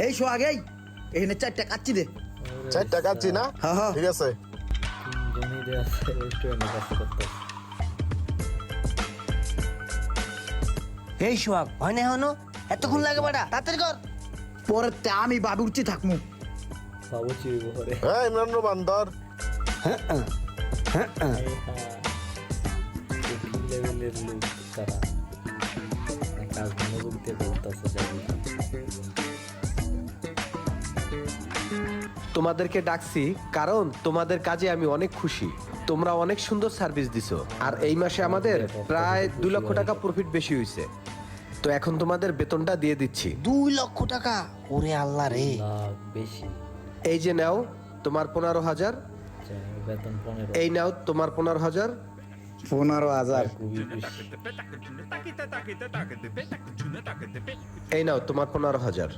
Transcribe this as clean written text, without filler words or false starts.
এই শো আগেই এখানে 4টা কাচ্চি দে। 4টা কাচ্চি না? হ্যাঁ, হ্যাঁ। ঠিক আছে। জমিতে আছে রেস্টুরেন্টে কাজ করতে। এই সোহাগ হয় না হনো এতক্ষণ লাগে বাড়া তাড়াতাড়ি কর। পরে আমি বাবু উঠছি থাকমু। বাবুচি ঘরে হ্যাঁ ইমরান রহমান ধর। লেভেলের লোক তারা কাজ মনোযোগ দিয়ে করতেছে যাবি। তোমাদেরকে ডাকছি কারণ তোমাদের কাজে আমি অনেক খুশি। তোমরা অনেক সুন্দর সার্ভিস দিছো আর এই মাসে আমাদের প্রায় 2 লক্ষ টাকা প্রফিট বেশি হয়েছে। তো এখন তোমাদের বেতনটা দিয়ে দিচ্ছি। 2 লক্ষ টাকা? ওরে আল্লাহ রে। লাভ বেশি। এই যে নাও তোমার 15,000, বেতন 15। এই নাও তোমার 15,000, 15,000। খুবই খুশি। এই নাও তোমার 15,000।